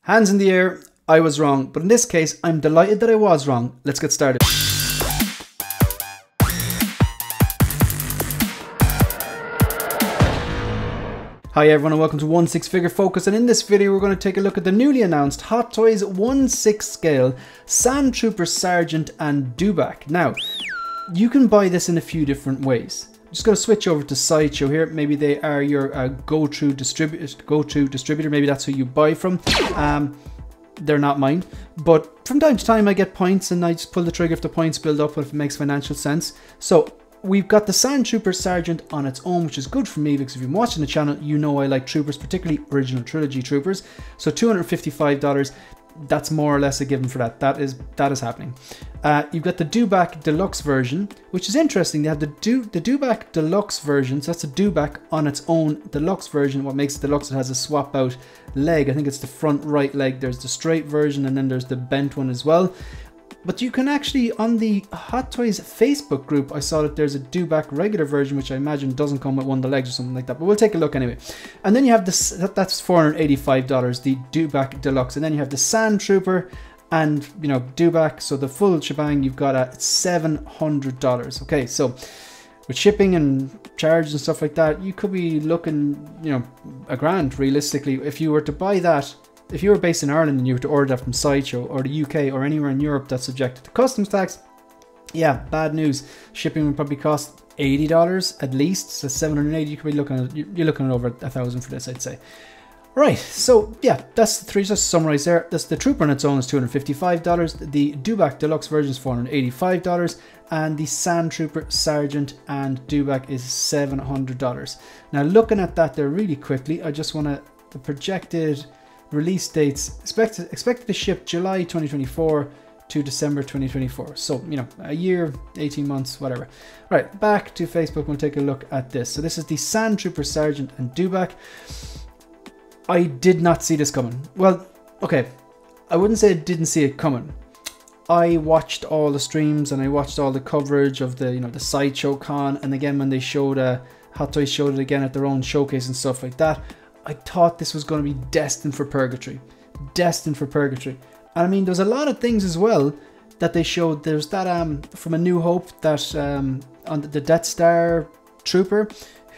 Hands in the air, I was wrong, but in this case, I'm delighted that I was wrong. Let's get started. Hi everyone and welcome to 1/6 Figure Focus, and in this video we're going to take a look at the newly announced Hot Toys 1/6 scale Sandtrooper Sergeant and Dewback. Now, you can buy this in a few different ways. I'm just going to switch over to Sideshow here. Maybe they are your go-to distributor. Maybe that's who you buy from. They're not mine, but from time to time I get points and I just pull the trigger if the points build up, if it makes financial sense. So we've got the Sandtrooper Sergeant on its own, which is good for me because if you've been watching the channel, you know I like troopers, particularly original trilogy troopers. So $255, that's more or less a given for that. That is happening. You've got the Dewback Deluxe version, which is interesting. They have the Dewback Deluxe version, so that's a Dewback on its own deluxe version. What makes it deluxe, it has a swap out leg. I think it's the front right leg. There's the straight version and then there's the bent one as well. But you can actually, on the Hot Toys Facebook group, I saw that there's a Dewback regular version, which I imagine doesn't come with one of the legs or something like that. But we'll take a look anyway. And then you have this, that's $485, the Dewback Deluxe. And then you have the Sandtrooper and, you know, Dewback. So the full shebang, you've got at $700. Okay, so with shipping and charges and stuff like that, you could be looking, you know, $1,000 realistically. If you were to buy that, if you were based in Ireland and you were to order that from Sideshow or the UK or anywhere in Europe that's subjected to customs tax, yeah, bad news. Shipping would probably cost $80 at least, so $780. You could be looking at, you're looking at over $1,000 for this, I'd say. Right, so yeah, that's the three. Just to summarize there, that's the Trooper on its own is $255, the Dewback Deluxe version is $485, and the Sandtrooper Sergeant and Dewback is $700. Now, looking at that there really quickly, I just want to, the projected release dates expected to ship July 2024 to December 2024. So, you know, a year, 18 months, whatever. Right, back to Facebook, we'll take a look at this. So this is the Sandtrooper Sergeant and Dewback. I did not see this coming. Well, okay, I wouldn't say I didn't see it coming. I watched all the streams and I watched all the coverage of the, you know, the Sideshow Con, and again when they showed Hot Toys showed it again at their own showcase and stuff like that. I thought this was going to be destined for purgatory. Destined for purgatory. And I mean, there's a lot of things as well that they showed. There's that from A New Hope, that on the Death Star Trooper,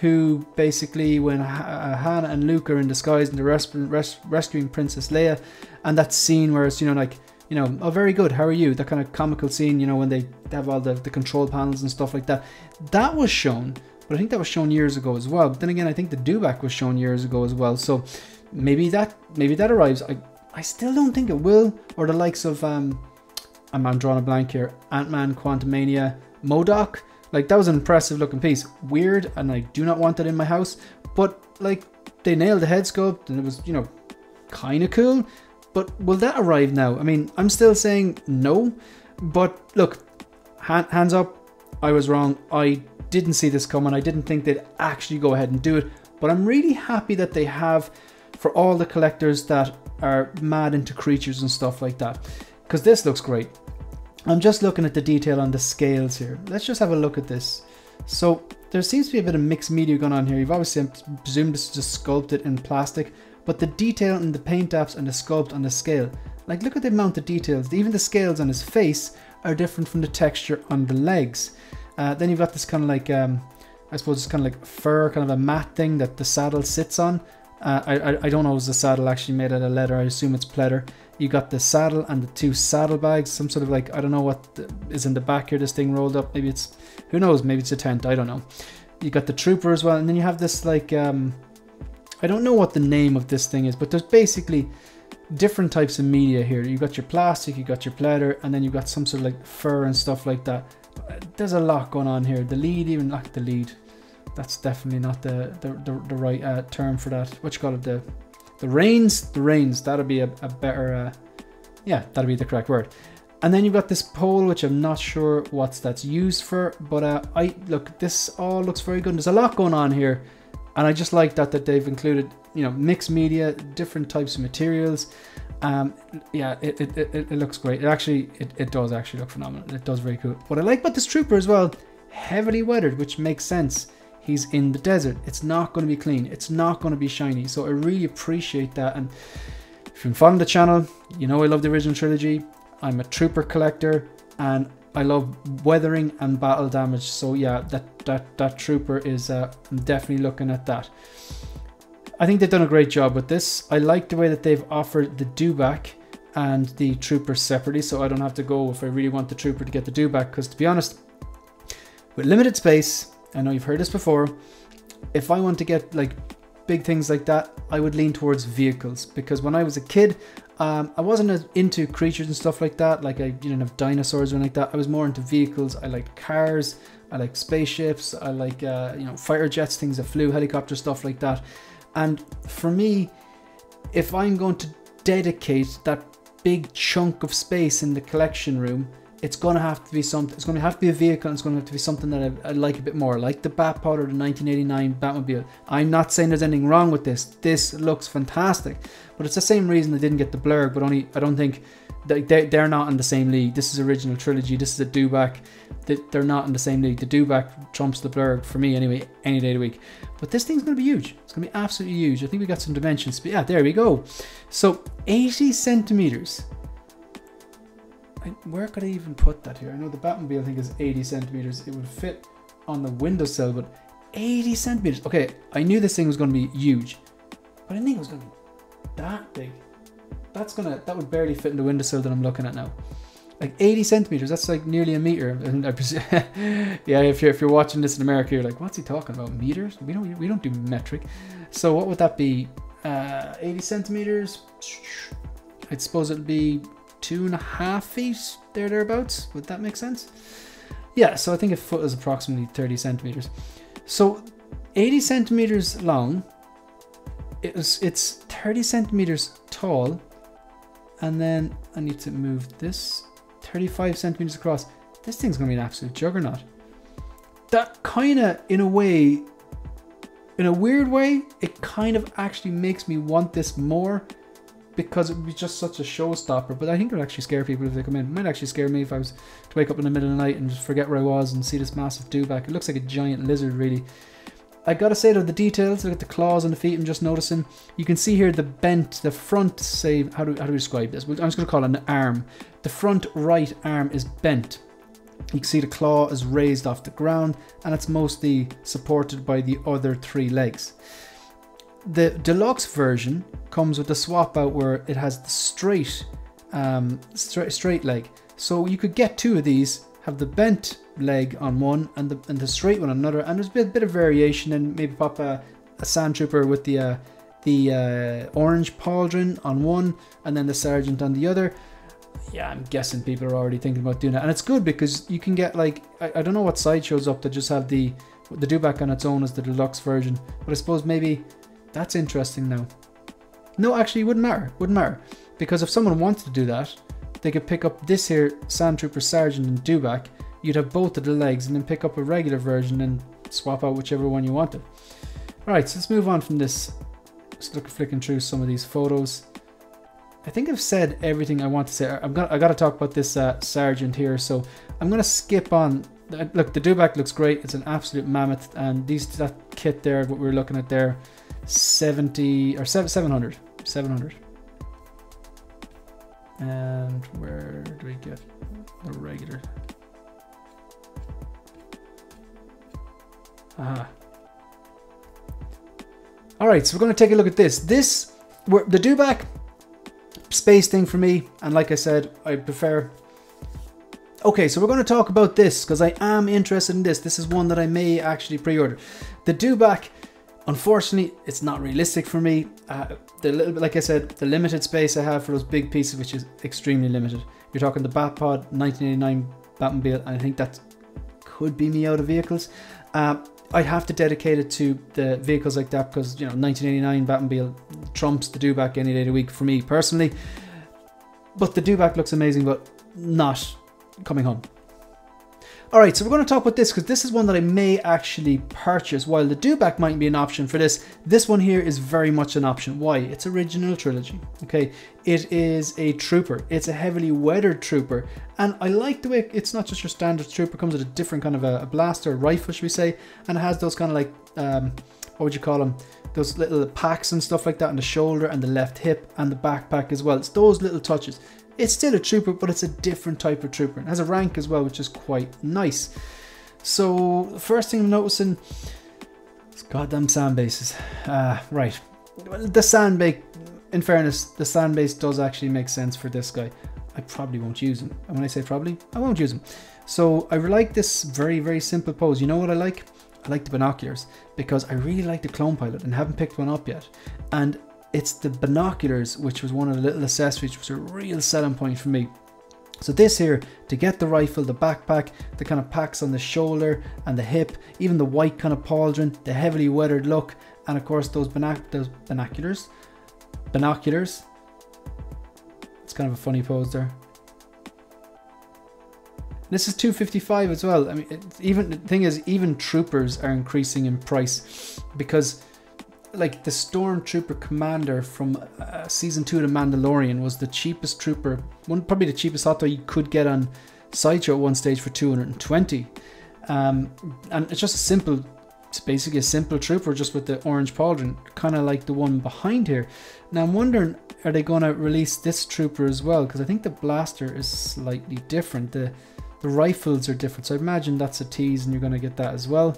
who basically, when Hannah and Luke are in disguise and they're rescuing Princess Leia, and that scene where it's, you know, like, you know, oh, very good, how are you? That kind of comical scene, you know, when they have all the control panels and stuff like that. That was shown. But I think that was shown years ago as well. But then again, I think the Dewback was shown years ago as well. So maybe that arrives. I still don't think it will. Or the likes of I'm drawing a blank here. Ant-Man, Quantumania, MODOK. Like, that was an impressive looking piece. Weird, and I do not want that in my house. But like, they nailed the head sculpt and it was, you know, kind of cool. But will that arrive now? I mean, I'm still saying no. But look, hands up, I was wrong. I didn't see this coming. I didn't think they'd actually go ahead and do it, but I'm really happy that they have, for all the collectors that are mad into creatures and stuff like that, because this looks great. I'm just looking at the detail on the scales here. Let's just have a look at this. So there seems to be a bit of mixed media going on here. You've obviously presumed this is just sculpted in plastic, but the detail in the paint apps and the sculpt on the scale, like, look at the amount of details. Even the scales on his face are different from the texture on the legs. Then you've got this kind of like, I suppose it's kind of like fur, kind of a mat thing that the saddle sits on. I don't know if the saddle actually made out of leather. I assume it's pleather. You got the saddle and the two saddlebags. Some sort of like, I don't know what is in the back here, this thing rolled up. Maybe it's, who knows, maybe it's a tent. I don't know. You got the Trooper as well. And then you have this like, I don't know what the name of this thing is, but there's basically different types of media here. You got your plastic, you got your pleather, and then you've got some sort of like fur and stuff like that. There's a lot going on here. The lead, even like the lead, that's definitely not the right term for that. What you call it? The reins. The reins. That'll be a better. Yeah, that'll be the correct word. And then you've got this pole, which I'm not sure what that's used for. But look, this all looks very good. There's a lot going on here, and I just like that they've included, you know, mixed media, different types of materials. Yeah, it looks great. It does actually look phenomenal. It does very cool. What I like about this Trooper as well, heavily weathered, which makes sense. He's in the desert. It's not going to be clean. It's not going to be shiny. So I really appreciate that. And If you've been following the channel, you know I love the original trilogy. I'm a Trooper collector, and I love weathering and battle damage. So yeah, that Trooper is, I'm definitely looking at that. I think they've done a great job with this. I like the way that they've offered the Dewback and the Trooper separately, so I don't have to go if I really want the Trooper to get the Dewback, because to be honest, with limited space, I know you've heard this before, if I want to get like big things like that, I would lean towards vehicles, because when I was a kid, I wasn't as into creatures and stuff like that. Like I didn't have dinosaurs or anything like that. I was more into vehicles. I like cars, I like spaceships, I like you know, fighter jets, things that flew, helicopter stuff like that. And for me, if I'm going to dedicate that big chunk of space in the collection room, it's going to have to be something. It's going to have to be a vehicle, and it's going to have to be something that I like a bit more, like the Batpod or the 1989 Batmobile. I'm not saying there's anything wrong with this. This looks fantastic, but it's the same reason I didn't get the Blurg. But only I don't think they're not in the same league. This is original trilogy. This is a Dewback. They're not in the same league. The Dewback trumps the Blurg for me anyway, any day of the week. But this thing's going to be huge. It's going to be absolutely huge. I think we got some dimensions. But yeah, there we go. So 80 centimeters. Where could I even put that here? I know the Batmobile, I think, is 80 centimeters. It would fit on the windowsill, but 80 centimeters. Okay, I knew this thing was going to be huge, but I didn't think it was going to be that big. That would barely fit in the windowsill that I'm looking at now. Like 80 centimeters, that's like nearly a meter. And yeah, if you're watching this in America, you're like, what's he talking about? Meters? We don't do metric. So what would that be? 80 centimeters. I suppose it'd be 2.5 feet, thereabouts. Would that make sense? Yeah, so I think a foot is approximately 30 centimeters. So 80 centimeters long. It's 30 centimeters tall, and then I need to move this 35 centimeters across. This thing's gonna be an absolute juggernaut. That kind of, in a way, in a weird way, it kind of actually makes me want this more, because it would be just such a showstopper. But I think it would actually scare people if they come in. It might actually scare me if I was to wake up in the middle of the night and just forget where I was and see this massive Dewback. It looks like a giant lizard, really. I gotta say though, the details, look at the claws on the feet I'm just noticing. You can see here the bent, the front, say, how do we describe this? I'm just gonna call it an arm. The front right arm is bent. You can see the claw is raised off the ground, and it's mostly supported by the other 3 legs. The deluxe version comes with the swap out where it has the straight leg. So you could get 2 of these, have the bent leg on one and the straight one on another, and there's a bit of variation, and maybe pop a Sandtrooper with the orange pauldron on one and then the sergeant on the other. Yeah, I'm guessing people are already thinking about doing that, and it's good because you can get, like, I don't know what side shows up that just have the Dewback on its own as the deluxe version, but I suppose maybe that's interesting now. No, actually, it wouldn't matter, because if someone wanted to do that, they could pick up this here Sandtrooper Sergeant and Dewback. You'd have both of the legs, and then pick up a regular version and swap out whichever one you wanted. Alright, so let's move on from this. Just flicking through some of these photos. I think I've said everything I want to say. I got to talk about this Sergeant here, so I'm going to skip on. Look, the Dewback looks great. It's an absolute mammoth, and that kit there, what we were looking at there, 70 or 700. And where do we get the regular? Aha. Alright, so we're going to take a look at this. The Dewback space thing for me, and like I said, I prefer. Okay, so we're going to talk about this because I am interested in this. This is one that I may actually pre-order. The Dewback, unfortunately, it's not realistic for me. The little bit, like I said, the limited space I have for those big pieces, which is extremely limited. You're talking the Batpod 1989 Batmobile, and I think that could be me out of vehicles. I'd have to dedicate it to the vehicles like that because, you know, 1989 Batmobile trumps the Dewback any day of the week for me personally. But the Dewback looks amazing, but not coming home. Alright, so we're going to talk about this because this is one that I may actually purchase. While the Dewback might be an option for this one here is very much an option. Why? It's original trilogy. Okay, it is a trooper. It's a heavily weathered trooper, and I like the way it's not just your standard trooper. It comes with a different kind of a blaster, a rifle, should we say, and it has those kind of like what would you call them? Those little packs and stuff like that on the shoulder and the left hip and the backpack as well. It's those little touches. It's still a trooper, but it's a different type of trooper. It has a rank as well, which is quite nice. So the first thing I'm noticing is goddamn sand bases. Right, the sand base. In fairness, the sand base does actually make sense for this guy. I probably won't use him. And when I say probably, I won't use him. So I like this very, very simple pose. You know what I like? I like the binoculars because I really like the clone pilot and haven't picked one up yet. And it's the binoculars, which was one of the little accessories, which was a real selling point for me. So this here, to get the rifle, the backpack, the kind of packs on the shoulder and the hip, even the white kind of pauldron, the heavily weathered look, and of course those binoculars. It's kind of a funny pose there. This is $255 as well. I mean, even the thing is, even troopers are increasing in price because, like, the Stormtrooper Commander from season 2 of The Mandalorian was the cheapest trooper, probably the cheapest hot toy you could get on Sideshow at one stage for $220. And it's just a simple, it's basically a simple trooper just with the orange pauldron, kind of like the one behind here. Now I'm wondering, are they going to release this trooper as well? Because I think the blaster is slightly different. The rifles are different, so I imagine that's a tease and you're going to get that as well.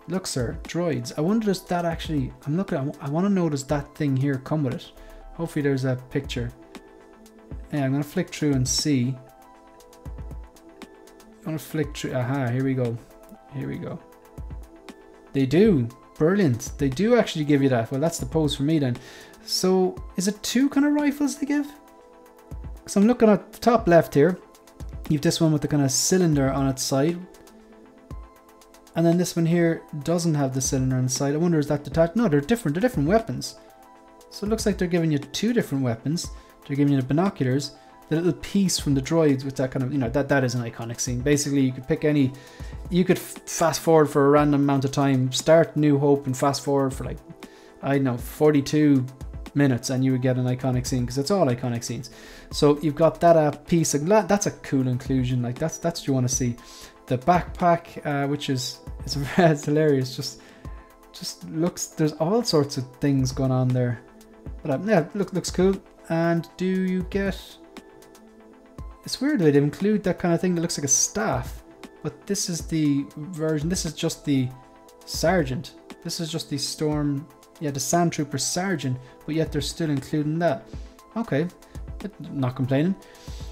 Look, sir, droids. I wonder, does that actually, I'm looking, I want to know, does that thing here come with it? Hopefully there's a picture. Yeah, I'm going to flick through and see. I'm going to flick through, aha, here we go. Here we go. They do. Brilliant. They do actually give you that. Well, that's the pose for me then. So, is it 2 kind of rifles they give? So I'm looking at the top left here. You have this one with the kind of cylinder on its side. And then this one here doesn't have the cylinder on the side. I wonder, is that detached? No, they're different. They're different weapons. So it looks like they're giving you 2 different weapons. They're giving you the binoculars, the little piece from the droids with that kind of, you know, that is an iconic scene. Basically, you could pick any, you could fast forward for a random amount of time, start New Hope and fast forward for like, I don't know, 42 minutes and you would get an iconic scene, because it's all iconic scenes. So you've got that piece of, that's a cool inclusion. Like that's what you want to see. The backpack, which is it's hilarious. Just looks, there's all sorts of things going on there. But yeah, looks cool. And do you get? It's weird that they include that kind of thing that looks like a staff. But this is the version. This is just the sergeant. This is just the storm. Yeah, the Sandtrooper sergeant, but yet they're still including that. Okay, not complaining.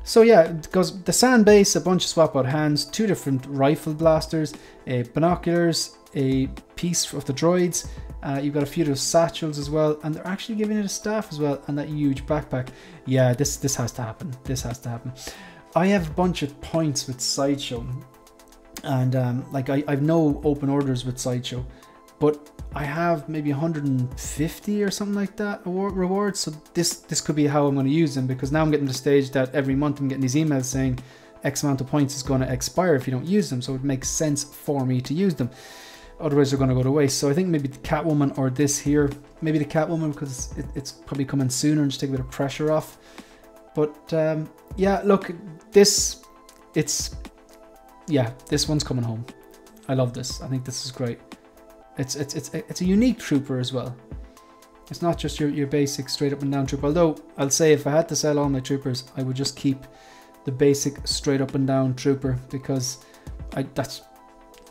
So yeah, it goes the sand base, a bunch of swap out hands, 2 different rifle blasters, binoculars, a piece of the droids. You've got a few of those satchels as well, and they're actually giving it a staff as well, and that huge backpack. Yeah, this has to happen. This has to happen. I have a bunch of points with Sideshow, and like I've no open orders with Sideshow, but I have maybe 150 or something like that rewards. So this could be how I'm going to use them, because now I'm getting to the stage that every month I'm getting these emails saying X amount of points is going to expire if you don't use them. So it makes sense for me to use them. Otherwise they're going to go to waste. So I think maybe the Catwoman or this here, maybe the Catwoman, because it's probably coming sooner and just take a bit of pressure off. But yeah, look, this one's coming home. I love this. I think this is great. It's a unique trooper as well. It's not just your basic straight up and down trooper. Although I'll say, if I had to sell all my troopers, I would just keep the basic straight up and down trooper, because that's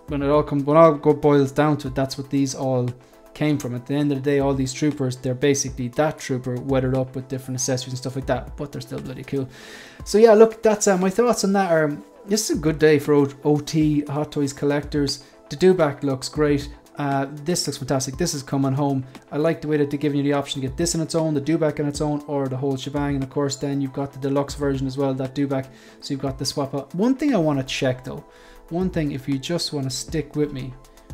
when it all boils down to it. That's what these all came from. At the end of the day, all these troopers, they're basically that trooper weathered up with different accessories and stuff like that, but they're still bloody cool. So yeah, look, that's my thoughts on that are, this is a good day for OT Hot Toys collectors. The Dewback looks great. This looks fantastic. This is coming home. I like the way that they're giving you the option to get this on its own, the Dewback on its own, or the whole shebang. And of course then you've got the deluxe version as well, that Dewback. So you've got the swap out. One thing I want to check though, one thing, if you just want to stick with me,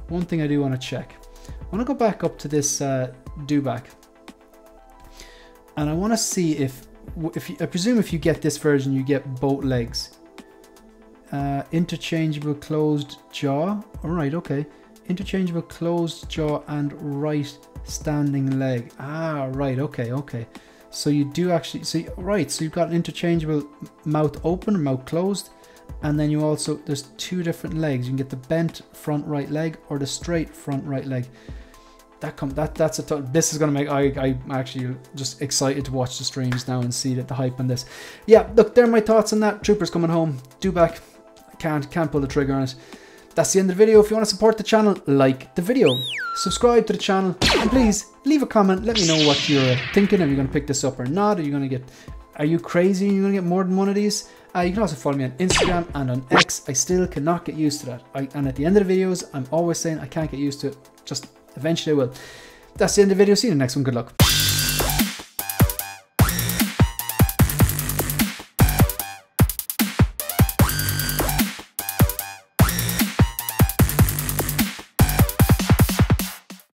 one thing I do want to check. I want to go back up to this Dewback, and I want to see if I presume if you get this version you get both legs. Interchangeable closed jaw. Alright, okay. Interchangeable closed jaw and right standing leg. Ah, right, okay. So you do actually, so you've got an interchangeable mouth open or mouth closed, and then you also, there's 2 different legs. You can get the bent front right leg or the straight front right leg. this is gonna make, I'm actually just excited to watch the streams now and see the hype on this. Yeah, look, there are my thoughts on that. Troopers coming home. Dewback, can't pull the trigger on it. That's the end of the video. If you want to support the channel, like the video, subscribe to the channel, and please leave a comment. Let me know what you're thinking. Are you gonna pick this up or not? Are you crazy? Are you gonna get more than one of these? You can also follow me on Instagram and on X. I still cannot get used to that. And at the end of the videos, I'm always saying I can't get used to it. Just eventually I will. That's the end of the video. See you in the next one. Good luck.